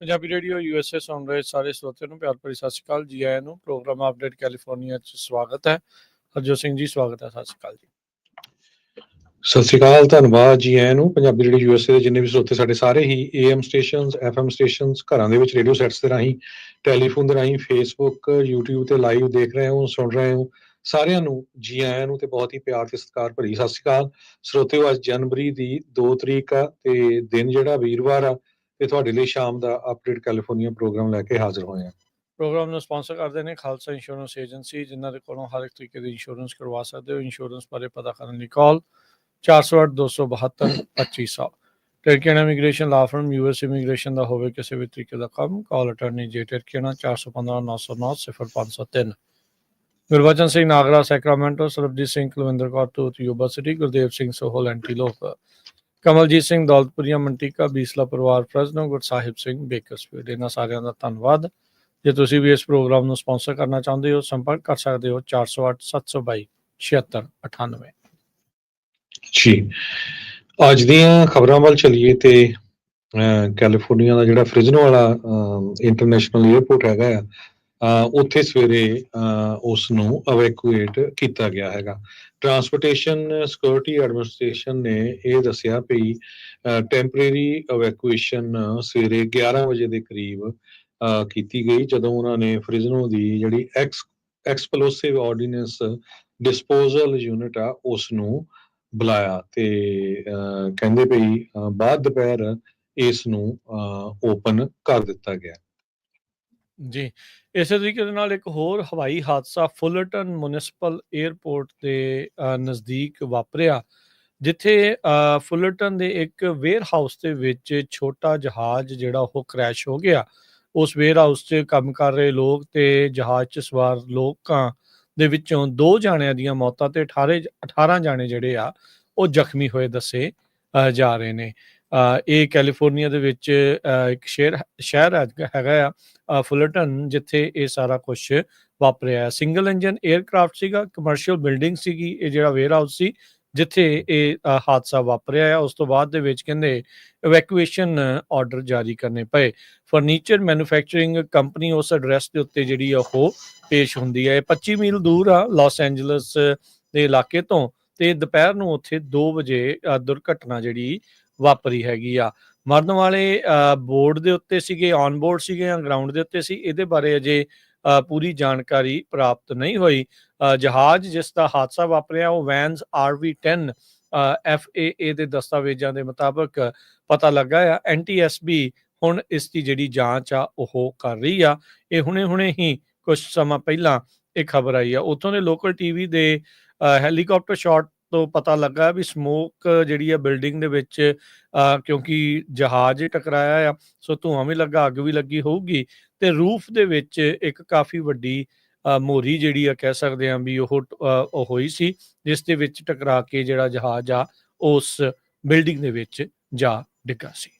Punjabi radio USA ਸੁਣ ਰਹੇ ਸਾਰੇ ਸਰੋਤਿਆਂ ਨੂੰ ਪਿਆਰ ਭਰੀ ਸਤਿ ਸ਼੍ਰੀ ਅਕਾਲ। ਜੀ ਆਇਆਂ ਨੂੰ ਪ੍ਰੋਗਰਾਮ ਅਪਡੇਟ ਕੈਲੀਫੋਰਨੀਆ 'ਚ ਸਵਾਗਤ ਹੈ। ਹਰਜੋਤ ਸਿੰਘ ਜੀ ਸਵਾਗਤ ਹੈ। ਸਤਿ ਸ਼੍ਰੀ ਅਕਾਲ ਜੀ। ਸਤਿ ਸ਼੍ਰੀ ਅਕਾਲ, ਧੰਨਵਾਦ ਜੀ ਆਇਆਂ ਨੂੰ। ਪੰਜਾਬੀ ਰੇਡੀਓ USA ਦੇ ਜਿੰਨੇ ਵੀ ਸਰੋਤੇ ਸਾਡੇ ਸਾਰੇ ਹੀ AM ਸਟੇਸ਼ਨਸ, FM ਸਟੇਸ਼ਨਸ, ਘਰਾਂ ਦੇ ਵਿੱਚ ਰੇਡੀਓ ਸੈਟਸ ਦੇ ਰਾਹੀਂ, ਟੈਲੀਫੋਨ ਦੇ ਰਾਹੀਂ, ਫੇਸਬੁੱਕ, YouTube ਤੇ ਲਾਈਵ ਦੇਖ ਰਹੇ ਹੋ, ਸੁਣ ਰਹੇ ਹੋ, ਸਾਰਿਆਂ ਨੂੰ ਜੀ ਆਇਆਂ ਨੂੰ ਤੇ ਬਹੁਤ ਹੀ ਪਿਆਰ ਤੇ ਸਤਿਕਾਰ ਭਰੀ ਸਤਿ ਸ਼੍ਰੀ ਅਕਾਲ। ਸਰੋਤਿਓ, ਅੱਜ ਜਨਵਰੀ ਦੀ 2 ਤਰੀਕ ਆ ਤੇ ਦਿਨ ਜਿਹੜਾ ਵੀਰਵਾਰ ਆ ਤੇ ਤੁਹਾਡੇ ਲਈ ਸ਼ਾਮ ਦਾ ਅਪਡੇਟ ਕੈਲੀਫੋਰਨੀਆ ਪ੍ਰੋਗਰਾਮ ਲੈ ਕੇ ਹਾਜ਼ਰ ਹੋਏ ਆ। ਪ੍ਰੋਗਰਾਮ ਨੂੰ ਸਪਾਂਸਰ ਕਰਦੇ ਨੇ ਖਾਲਸਾ ਇੰਸ਼ੋਰੈਂਸ ਏਜੰਸੀ, ਜਿਨ੍ਹਾਂ ਦੇ ਕੋਲੋਂ ਹਰ ਇੱਕ ਤਰੀਕੇ ਦੀ ਇੰਸ਼ੋਰੈਂਸ ਕਰਵਾ ਸਕਦੇ ਹੋ। ਇੰਸ਼ੋਰੈਂਸ ਬਾਰੇ ਪਤਾ ਕਰਨ ਲਈ ਕਾਲ 408-272-2500। ਟਰਕੀਆਨਾ immigration law firm, US immigration ਦਾ ਹੋਵੇ ਕਿਸੇ ਵੀ ਤਰੀਕੇ ਦਾ ਕੰਮ, ਕਾਲ ਅਟਰਨੀ ਜੇ ਟਰਕੀਆਨਾ 415-909-0503। Gurbachan Singh Nagra Sacramento, Sarabjit Singh Kulwinder Kaur Dhoot Yuba City, Gurdev Singh Sohal Antelope, Kamaljit Singh Daulatpuria Manteca, Bisla ਪਰਿਵਾਰ ਫਰਜ਼ਨੋ, ਗੁਰਸਾਹਿਬ ਸਿੰਘ ਬੇਕਰਸਫੀਲਡ। ਇਹਨਾਂ ਸਾਰਿਆਂ ਦਾ ਧੰਨਵਾਦ। ਜੇ ਤੁਸੀਂ ਵੀ ਇਸ ਪ੍ਰੋਗਰਾਮ ਨੂੰ ਸਪਾਂਸਰ ਕਰਨਾ ਚਾਹੁੰਦੇ ਹੋ, ਸੰਪਰਕ ਕਰ ਸਕਦੇ ਹੋ 408-722-7698। ਜੀ, ਅੱਜ ਦੀਆਂ ਖਬਰਾਂ ਵੱਲ ਚੱਲੀਏ ਤੇ ਕੈਲੀਫੋਰਨੀਆ ਦਾ ਜਿਹੜਾ ਫ੍ਰਿਜ਼ਨੋ ਵਾਲਾ ਇੰਟਰਨੈਸ਼ਨਲ ਏਅਰਪੋਰਟ ਹੈਗਾ ਆ, ਉੱਥੇ ਸਵੇਰੇ ਉਸ ਨੂੰ ਅਵੈਕੂਏਟ ਕੀਤਾ ਗਿਆ ਹੈਗਾ। ਟਰਾਂਸਪੋਰਟੇਸ਼ਨ ਸਿਕਿਉਰਿਟੀ ਐਡਮਿਨਿਸਟ੍ਰੇਸ਼ਨ ਨੇ ਇਹ ਦੱਸਿਆ ਵੀ ਟੈਂਪਰੇਰੀ ਅਵੈਕੂਏਸ਼ਨ ਸਵੇਰੇ 11 ਵਜੇ ਦੇ ਕਰੀਬ ਕੀਤੀ ਗਈ, ਜਦੋਂ ਉਹਨਾਂ ਨੇ ਫ੍ਰਿਜ਼ਨੋ ਦੀ ਜਿਹੜੀ ਐਕਸਪਲੋਸਿਵ ਆਰਡੀਨੈਂਸ ਡਿਸਪੋਜ਼ਲ ਯੂਨਿਟ ਆ ਉਸ ਨੂੰ ਬੁਲਾਇਆ ਤੇ ਕਹਿੰਦੇ ਵੀ ਬਾਅਦ ਦੁਪਹਿਰ ਇਸ ਨੂੰ ਓਪਨ ਕਰ ਦਿੱਤਾ ਗਿਆ। ਜੀ, ਇਸੇ ਤਰੀਕੇ ਦੇ ਨਾਲ ਇੱਕ ਹੋਰ ਹਵਾਈ ਹਾਦਸਾ ਫੁਲਰਟਨ ਮੁਨਿਸਪਲ ਏਅਰਪੋਰਟ ਦੇ ਨਜ਼ਦੀਕ ਵਾਪਰਿਆ, ਜਿੱਥੇ ਫੁਲਰਟਨ ਦੇ ਇੱਕ ਵੇਅਰ ਹਾਊਸ ਦੇ ਵਿੱਚ ਛੋਟਾ ਜਹਾਜ਼ ਜਿਹੜਾ ਉਹ ਕ੍ਰੈਸ਼ ਹੋ ਗਿਆ। ਉਸ ਵੇਅਰ ਹਾਊਸ 'ਚ ਕੰਮ ਕਰ ਰਹੇ ਲੋਕ ਤੇ ਜਹਾਜ਼ 'ਚ ਸਵਾਰ ਲੋਕਾਂ ਦੇ ਵਿੱਚੋਂ 2 ਜਾਣਿਆਂ ਦੀਆਂ ਮੌਤਾਂ ਤੇ 18 ਜਾਣੇ ਜਿਹੜੇ ਆ ਉਹ ਜ਼ਖਮੀ ਹੋਏ ਦੱਸੇ ਜਾ ਰਹੇ ਨੇ। ਇਹ ਕੈਲੀਫੋਰਨੀਆ ਦੇ ਵਿੱਚ ਇੱਕ ਸ਼ਹਿਰ ਹੈਗਾ ਆ ਫੁਲਰਟਨ, ਜਿੱਥੇ ਇਹ ਸਾਰਾ ਕੁਛ ਵਾਪਰਿਆ। ਸਿੰਗਲ ਇੰਜਨ ਏਅਰਕ੍ਰਾਫਟ ਸੀਗਾ, ਕਮਰਸ਼ੀਅਲ ਬਿਲਡਿੰਗ ਸੀਗੀ ਇਹ ਜਿਹੜਾ ਵੇਅਰ ਹਾਊਸ ਸੀ ਜਿੱਥੇ ਇਹ ਹਾਦਸਾ ਵਾਪਰਿਆ ਆ। ਉਸ ਤੋਂ ਬਾਅਦ ਦੇ ਵਿੱਚ ਕਹਿੰਦੇ ਇਵੈਕੂਏਸ਼ਨ ਆਰਡਰ ਜਾਰੀ ਕਰਨੇ ਪਏ। ਫਰਨੀਚਰ ਮੈਨੂਫੈਕਚਰਿੰਗ ਕੰਪਨੀ ਉਸ ਐਡਰੈਸ ਦੇ ਉੱਤੇ ਜਿਹੜੀ ਉਹ ਪੇਸ਼ ਹੁੰਦੀ ਹੈ। ਇਹ 25 ਮੀਲ ਦੂਰ ਆ ਲਾਸ ਐਂਜਲਸ ਦੇ ਇਲਾਕੇ ਤੋਂ, ਤੇ ਦੁਪਹਿਰ ਨੂੰ ਉੱਥੇ 2 ਵਜੇ ਦੁਰਘਟਨਾ ਜਿਹੜੀ ਵਾਪਰੀ ਹੈਗੀ ਆ। ਮਰਨ ਵਾਲੇ ਬੋਰਡ ਦੇ ਉੱਤੇ ਸੀਗੇ, ਔਨ ਬੋਰਡ ਸੀਗੇ ਜਾਂ ਗਰਾਊਂਡ ਦੇ ਉੱਤੇ ਸੀ, ਇਹਦੇ ਬਾਰੇ ਅਜੇ ਪੂਰੀ ਜਾਣਕਾਰੀ ਪ੍ਰਾਪਤ ਨਹੀਂ ਹੋਈ। ਜਹਾਜ਼ ਜਿਸ ਦਾ ਹਾਦਸਾ ਵਾਪਰਿਆ ਉਹ ਵੈਨਸ RV-10 FAA ਦੇ ਦਸਤਾਵੇਜ਼ਾਂ ਦੇ ਮੁਤਾਬਕ ਪਤਾ ਲੱਗਾ ਆ। NTSB ਹੁਣ ਇਸ ਦੀ ਜਿਹੜੀ ਜਾਂਚ ਆ ਉਹ ਕਰ ਰਹੀ ਆ। ਇਹ ਹੁਣੇ ਹੀ ਕੁਝ ਸਮਾਂ ਪਹਿਲਾਂ ਇਹ ਖਬਰ ਆਈ ਆ। ਉੱਥੋਂ ਦੇ ਲੋਕਲ TV ਦੇ ਹੈਲੀਕਾਪਟਰ ਸ਼ਾਟ ਤੋਂ ਪਤਾ ਲੱਗਾ ਵੀ ਸਮੋਕ ਜਿਹੜੀ ਆ ਬਿਲਡਿੰਗ ਦੇ ਵਿੱਚ, ਕਿਉਂਕਿ ਜਹਾਜ਼ ਟਕਰਾਇਆ ਆ, ਸੋ ਧੂੰਆਂ ਵੀ ਲੱਗਾ, ਅੱਗ ਵੀ ਲੱਗੀ ਹੋਊਗੀ, ਤੇ ਰੂਫ ਦੇ ਵਿੱਚ ਇੱਕ ਕਾਫੀ ਵੱਡੀ ਮੋਰੀ ਜਿਹੜੀ ਆ ਕਹਿ ਸਕਦੇ ਹਾਂ ਵੀ ਉਹ ਹੋਈ ਸੀ, ਜਿਸ ਦੇ ਵਿੱਚ ਟਕਰਾ ਕੇ ਜਿਹੜਾ ਜਹਾਜ਼ ਆ ਉਸ ਬਿਲਡਿੰਗ ਦੇ ਵਿੱਚ ਜਾ ਡਿੱਗਾ ਸੀ।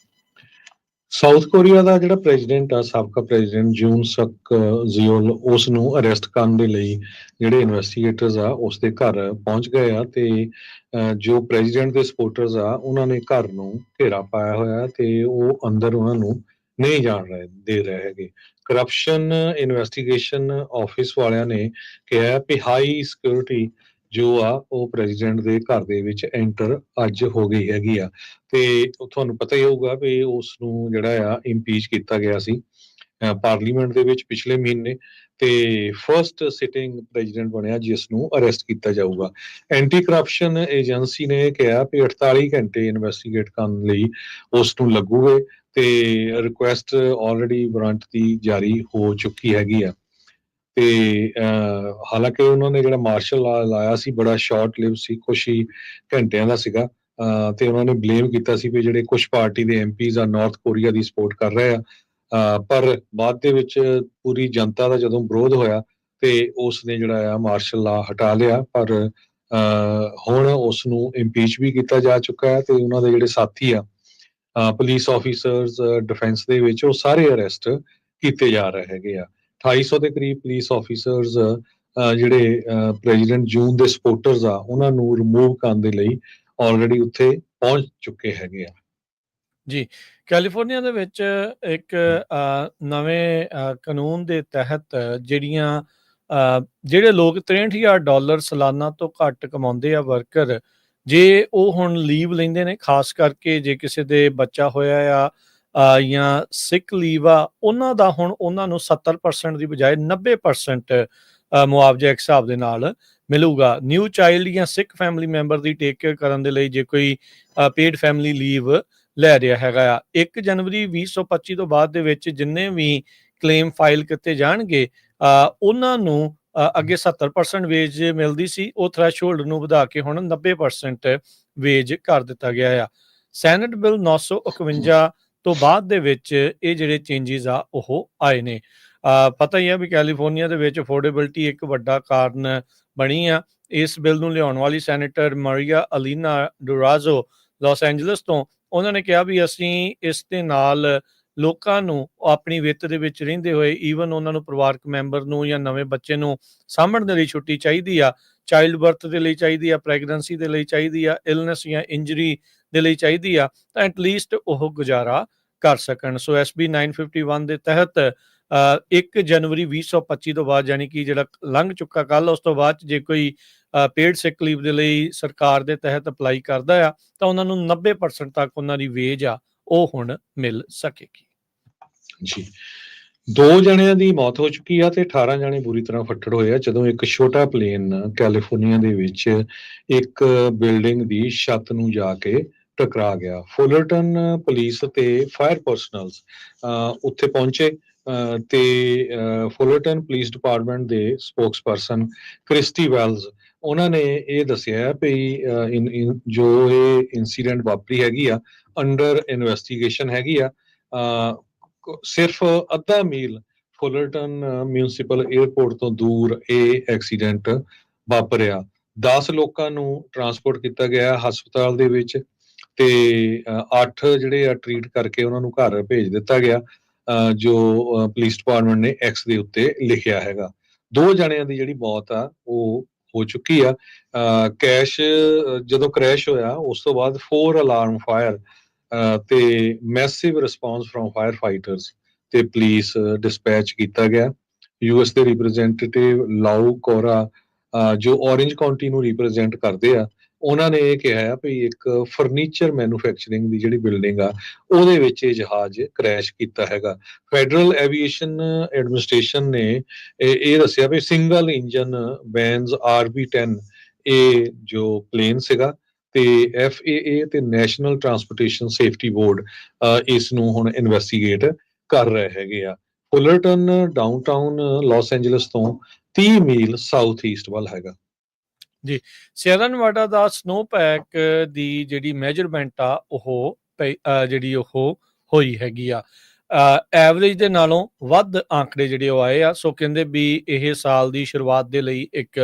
ਸਾਊਥ ਕੋਰੀਆ ਦਾ ਜਿਹੜਾ ਪ੍ਰੈਜ਼ੀਡੈਂਟ ਆ, ਸਾਬਕਾ ਪ੍ਰੈਜ਼ੀਡੈਂਟ ਜੂਨ ਸਕ ਯੇਓਲ, ਉਸ ਨੂੰ ਅਰੈਸਟ ਕਰਨ ਦੇ ਲਈ ਜਿਹੜੇ ਇਨਵੈਸਟੀਗੇਟਰਸ ਆ ਉਸ ਦੇ ਘਰ ਪਹੁੰਚ ਗਏ ਆ ਤੇ ਜੋ ਪ੍ਰੈਜ਼ੀਡੈਂਟ ਦੇ ਸਪੋਰਟਰਸ ਆ ਉਹਨਾਂ ਨੇ ਘਰ ਨੂੰ ਘੇਰਾ ਪਾਇਆ ਹੋਇਆ ਤੇ ਉਹ ਅੰਦਰ ਉਹਨਾਂ ਨੂੰ ਨਹੀਂ ਜਾਣ ਦੇ ਰਹੇ ਹੈਗੇ। ਕਰਪਸ਼ਨ ਇਨਵੈਸਟੀਗੇਸ਼ਨ ਆਫਿਸ ਵਾਲਿਆਂ ਨੇ ਕਿਹਾ ਵੀ ਹਾਈ ਸਿਕਿਉਰਿਟੀ ਜੋ ਆ ਉਹ ਪ੍ਰੈਜ਼ੀਡੈਂਟ ਦੇ ਘਰ ਦੇ ਵਿੱਚ ਐਂਟਰ ਅੱਜ ਹੋ ਗਈ ਹੈਗੀ ਆ। ਤੇ ਤੁਹਾਨੂੰ ਪਤਾ ਹੀ ਹੋਊਗਾ ਵੀ ਉਸ ਨੂੰ ਜਿਹੜਾ ਆ ਇੰਪੀਚ ਕੀਤਾ ਗਿਆ ਸੀ ਪਾਰਲੀਮੈਂਟ ਦੇ ਵਿੱਚ ਪਿਛਲੇ ਮਹੀਨੇ, ਤੇ ਫਰਸਟ ਸਿਟਿੰਗ ਪ੍ਰੈਜ਼ੀਡੈਂਟ ਬਣਿਆ ਜਿਸ ਨੂੰ ਅਰੈਸਟ ਕੀਤਾ ਜਾਊਗਾ। ਐਂਟੀ ਕਰਪਸ਼ਨ ਏਜੰਸੀ ਨੇ ਕਿਹਾ ਵੀ 48 ਘੰਟੇ ਇਨਵੈਸਟੀਗੇਟ ਕਰਨ ਲਈ ਉਸ ਨੂੰ ਲੱਗੂਗੇ ਤੇ ਰਿਕੁਐਸਟ ਆਲਰੇਡੀ ਵਾਰੰਟ ਦੀ ਜਾਰੀ ਹੋ ਚੁੱਕੀ ਹੈਗੀ ਆ। ਤੇ ਹਾਲਾਂਕਿ ਉਹਨਾਂ ਨੇ ਜਿਹੜਾ ਮਾਰਸ਼ਲ ਲਾ ਲਾਇਆ ਸੀ ਬੜਾ ਸ਼ਾਰਟ ਲਿਵ ਸੀ, ਕੁਛ ਹੀ ਘੰਟਿਆਂ ਦਾ ਸੀਗਾ, ਤੇ ਉਹਨਾਂ ਨੇ ਬਲੇਮ ਕੀਤਾ ਸੀ ਵੀ ਜਿਹੜੇ ਕੁਝ ਪਾਰਟੀ ਦੇ MPs ਆ ਨਾਰਥ ਕੋਰੀਆ ਦੀ ਸਪੋਰਟ ਕਰ ਰਹੇ ਆ, ਪਰ ਬਾਅਦ ਦੇ ਵਿੱਚ ਪੂਰੀ ਜਨਤਾ ਦਾ ਜਦੋਂ ਵਿਰੋਧ ਹੋਇਆ ਤੇ ਉਸ ਨੇ ਜਿਹੜਾ ਆ ਮਾਰਸ਼ਲ ਲਾ ਹਟਾ ਲਿਆ। ਪਰ ਹੁਣ ਉਸ ਨੂੰ ਇੰਪੀਚ ਵੀ ਕੀਤਾ ਜਾ ਚੁੱਕਾ ਹੈ ਤੇ ਉਹਨਾਂ ਦੇ ਜਿਹੜੇ ਸਾਥੀ ਆ ਪੁਲਿਸ ਆਫੀਸਰਸ ਡਿਫੈਂਸ ਦੇ ਵਿੱਚ, ਉਹ ਸਾਰੇ ਅਰੈਸਟ ਕੀਤੇ ਜਾ ਰਹੇ ਹੈਗੇ ਆ। 250 ਦੇ ਕਰੀਬ ਪੁਲਿਸ ਆਫੀਸਰਸ ਜਿਹੜੇ ਪ੍ਰੈਜ਼ੀਡੈਂਟ ਜੂਨ ਦੇ ਸਪੋਰਟਰਸ ਆ ਉਹਨਾਂ ਨੂੰ ਰਿਮੂਵ ਕਰਨ ਦੇ ਲਈ ਆਲਰੇਡੀ ਉੱਥੇ ਪਹੁੰਚ ਚੁੱਕੇ ਹੈਗੇ ਆ। ਜੀ, ਕੈਲੀਫੋਰਨੀਆ ਦੇ ਵਿੱਚ ਇੱਕ ਨਵੇਂ ਕਾਨੂੰਨ ਦੇ ਤਹਿਤ ਜਿਹੜੇ ਲੋਕ $63,000 ਸਾਲਾਨਾ ਤੋਂ ਘੱਟ ਕਮਾਉਂਦੇ ਆ ਵਰਕਰ, ਜੇ ਉਹ ਹੁਣ ਲੀਵ ਲੈਂਦੇ ਨੇ, ਖਾਸ ਕਰਕੇ ਜੇ ਕਿਸੇ ਦੇ ਬੱਚਾ ਹੋਇਆ ਆ ਜਾਂ ਸਿਕ ਲੀਵ ਆ, ਉਹਨਾਂ ਦਾ ਹੁਣ ਉਹਨਾਂ ਨੂੰ 70% ਦੀ ਬਜਾਏ 90% ਮੁਆਵਜ਼ਾ ਇੱਕ ਹਿਸਾਬ ਦੇ ਨਾਲ ਮਿਲੂਗਾ। ਨਿਊ ਚਾਈਲਡ ਜਾਂ ਸਿਕ ਫੈਮਿਲੀ ਮੈਂਬਰ ਦੀ ਟੇਕ ਕੇਅਰ ਕਰਨ ਦੇ ਲਈ ਜੇ ਕੋਈ ਪੇਡ ਫੈਮਿਲੀ ਲੀਵ ਲੈ ਰਿਹਾ ਹੈਗਾ ਆ। 1 ਜਨਵਰੀ 2025 ਤੋਂ ਬਾਅਦ ਦੇ ਵਿੱਚ ਜਿੰਨੇ ਵੀ ਕਲੇਮ ਫਾਈਲ ਕੀਤੇ ਜਾਣਗੇ, ਉਹਨਾਂ ਨੂੰ ਅੱਗੇ 70% ਵੇਜ ਮਿਲਦੀ ਸੀ, ਉਹ ਥ੍ਰੈਸ਼ਹੋਲਡ ਨੂੰ ਵਧਾ ਕੇ ਹੁਣ 90% ਵੇਜ ਕਰ ਦਿੱਤਾ ਗਿਆ ਆ। ਸੈਨੇਟ ਬਿੱਲ 951 ਤੋਂ ਬਾਅਦ ਦੇ ਵਿੱਚ ਇਹ ਜਿਹੜੇ ਚੇਂਜਿਸ ਆ ਉਹ ਆਏ ਨੇ। ਪਤਾ ਹੀ ਆ ਵੀ ਕੈਲੀਫੋਰਨੀਆ ਦੇ ਵਿੱਚ ਅਫੋਰਡੇਬਿਲਟੀ ਇੱਕ ਵੱਡਾ ਕਾਰਨ ਬਣੀ ਆ। ਇਸ ਬਿੱਲ ਨੂੰ ਲਿਆਉਣ ਵਾਲੀ ਸੈਨੇਟਰ ਮਰੀਆ ਅਲੀਨਾ ਡੁਰਾਜ਼ੋ ਲਾਸ ਐਂਜਲਸ ਤੋਂ, ਉਹਨਾਂ ਨੇ ਕਿਹਾ ਵੀ ਅਸੀਂ ਇਸ ਦੇ ਨਾਲ ਲੋਕਾਂ ਨੂੰ ਆਪਣੀ ਵਿੱਤ ਦੇ ਵਿੱਚ ਰਹਿੰਦੇ ਹੋਏ ਈਵਨ ਉਹਨਾਂ ਨੂੰ ਪਰਿਵਾਰਕ ਮੈਂਬਰ ਨੂੰ ਜਾਂ ਨਵੇਂ ਬੱਚੇ ਨੂੰ ਸਾਂਭਣ ਦੇ ਲਈ ਛੁੱਟੀ ਚਾਹੀਦੀ ਆ, ਚਾਈਲਡ ਬਰਥ ਦੇ ਲਈ ਚਾਹੀਦੀ ਆ, ਪ੍ਰੈਗਨੈਂਸੀ ਦੇ ਲਈ ਚਾਹੀਦੀ ਆ, ਇਲਨੈਸ ਜਾਂ ਇੰਜਰੀ ਦੇ ਲਈ ਚਾਹੀਦੀ ਆ, ਤਾਂ ਐਟਲੀਸਟ ਉਹ ਗੁਜ਼ਾਰਾ ਕਰ ਸਕਣ। ਸੋ SB 951 ਦੇ ਤਹਿਤ 1 ਜਨਵਰੀ 2025 ਤੋਂ ਬਾਅਦ, ਯਾਨੀ ਕਿ ਜਿਹੜਾ ਲੰਘ ਚੁੱਕਾ ਕੱਲ, ਉਸ ਤੋਂ ਬਾਅਦ ਜੇ ਕੋਈ ਪੇਡ ਸਿਕ ਲੀਵ ਦੇ ਲਈ ਸਰਕਾਰ ਦੇ ਤਹਿਤ ਅਪਲਾਈ ਕਰਦਾ ਆ ਤਾਂ ਉਹਨਾਂ ਨੂੰ 90% ਤੱਕ ਉਹਨਾਂ ਦੀ ਵੇਜ ਆ ਉਹ ਹੁਣ ਮਿਲ ਸਕੇਗੀ। ਜੀ, 2 ਜਣਿਆਂ ਦੀ ਮੌਤ ਹੋ ਚੁੱਕੀ ਆ ਤੇ 18 ਜਣੇ ਬੁਰੀ ਤਰ੍ਹਾਂ ਫੱਟੜ ਹੋਏ ਆ ਜਦੋਂ ਇੱਕ ਛੋਟਾ ਪਲੇਨ ਕੈਲੀਫੋਰਨੀਆ ਦੇ ਵਿੱਚ ਇੱਕ ਬਿਲਡਿੰਗ ਦੀ ਛੱਤ ਨੂੰ ਜਾ ਕੇ ਟਕਰਾ ਗਿਆ। ਫੁਲਰਟਨ ਪੁਲਿਸ ਤੇ ਫਾਇਰ ਪਰਸਨਲਸ ਉੱਥੇ ਪਹੁੰਚੇ ਤੇ ਫੁਲਰਟਨ ਪੁਲਿਸ ਡਿਪਾਰਟਮੈਂਟ ਦੇ ਸਪੋਕਸਪਰਸਨ ਕ੍ਰਿਸਟੀ ਵੈਲਜ਼, ਉਹਨਾਂ ਨੇ ਇਹ ਦੱਸਿਆ ਵੀ ਜੋ ਇਹ ਇਨਸੀਡੈਂਟ ਵਾਪਰੀ ਹੈਗੀ ਆ ਅੰਡਰ ਇਨਵੈਸਟੀਗੇਸ਼ਨ ਹੈਗੀ ਆ। ਸਿਰਫ ਅੱਧਾ ਮੀਲ ਫੁਲਰਟਨ ਮਿਊਨਿਸਪਲ ਏਅਰਪੋਰਟ ਤੋਂ ਦੂਰ ਇਹ ਐਕਸੀਡੈਂਟ ਵਾਪਰਿਆ। 10 ਲੋਕਾਂ ਨੂੰ ਟਰਾਂਸਪੋਰਟ ਕੀਤਾ ਗਿਆ ਹਸਪਤਾਲ ਦੇ ਵਿੱਚ ਤੇ 8 ਜਿਹੜੇ ਆ ਟ੍ਰੀਟ ਕਰਕੇ ਉਹਨਾਂ ਨੂੰ ਘਰ ਭੇਜ ਦਿੱਤਾ ਗਿਆ, ਜੋ ਪੁਲਿਸ ਡਿਪਾਰਟਮੈਂਟ ਨੇ ਐਕਸ ਦੇ ਉੱਤੇ ਲਿਖਿਆ ਹੈਗਾ। 2 ਜਣਿਆਂ ਦੀ ਜਿਹੜੀ ਮੌਤ ਆ ਉਹ ਹੋ ਚੁੱਕੀ ਆ। ਕੈਸ਼ ਜਦੋਂ ਕ੍ਰੈਸ਼ ਹੋਇਆ ਉਸ ਤੋਂ ਬਾਅਦ 4 ਅਲਾਰਮ ਫਾਇਰ ਤੇ massive response from fire fighters ਤੇ ਪੁਲਿਸ ਡਿਸਪੈਚ ਕੀਤਾ ਗਿਆ। US ਦੇ ਰਿਪਰੈਜ਼ੈਂਟੇਟਿਵ ਲਾਊ ਕੋਰਾ, ਜੋ ਔਰੇਂਜ ਕਾਉਂਟੀ ਨੂੰ ਰਿਪਰੈਜ਼ੈਂਟ ਕਰਦੇ ਆ, ਉਹਨਾਂ ਨੇ ਇਹ ਕਿਹਾ ਆ ਵੀ ਇੱਕ ਫਰਨੀਚਰ ਮੈਨੂਫੈਕਚਰਿੰਗ ਦੀ ਜਿਹੜੀ ਬਿਲਡਿੰਗ ਆ ਉਹਦੇ ਵਿੱਚ ਇਹ ਜਹਾਜ਼ ਕ੍ਰੈਸ਼ ਕੀਤਾ ਹੈਗਾ। ਫੈਡਰਲ ਐਵੀਏਸ਼ਨ ਐਡਮਿਨਿਸਟ੍ਰੇਸ਼ਨ ਨੇ ਇਹ ਦੱਸਿਆ ਵੀ ਸਿੰਗਲ ਇੰਜਨ ਬੈਨਜ਼ RB-10 ਇਹ ਜੋ ਪਲੇਨ ਸੀਗਾ ਤੇ FAA ਤੇ ਨੈਸ਼ਨਲ ਟਰਾਂਸਪੋਰਟੇਸ਼ਨ ਸੇਫਟੀ ਬੋਰਡ ਇਸ ਨੂੰ ਹੁਣ ਇਨਵੈਸਟੀਗੇਟ ਕਰ ਰਹੇ ਹੈਗੇ ਆ। ਫੁਲਰਟਨ ਡਾਊਨਟਾਊਨ ਲਾਸ ਐਂਜਲਸ ਤੋਂ 30 ਮੀਲ ਸਾਊਥ ਈਸਟ ਵੱਲ ਹੈਗਾ। ਜੀ, ਸੀਅਰਾ ਨੇਵਾਡਾ ਦਾ ਸਨੋ ਪੈਕ ਦੀ ਜਿਹੜੀ ਮੈਜਰਮੈਂਟ ਆ ਉਹ ਜਿਹੜੀ ਉਹ ਹੋਈ ਹੈਗੀ ਆ, ਐਵਰੇਜ ਦੇ ਨਾਲੋਂ ਵੱਧ ਆંકੜੇ ਜਿਹੜੇ ਉਹ ਆਏ ਆ। ਸੋ ਕਹਿੰਦੇ ਵੀ ਇਹ ਸਾਲ ਦੀ ਸ਼ੁਰੂਆਤ ਦੇ ਲਈ ਇੱਕ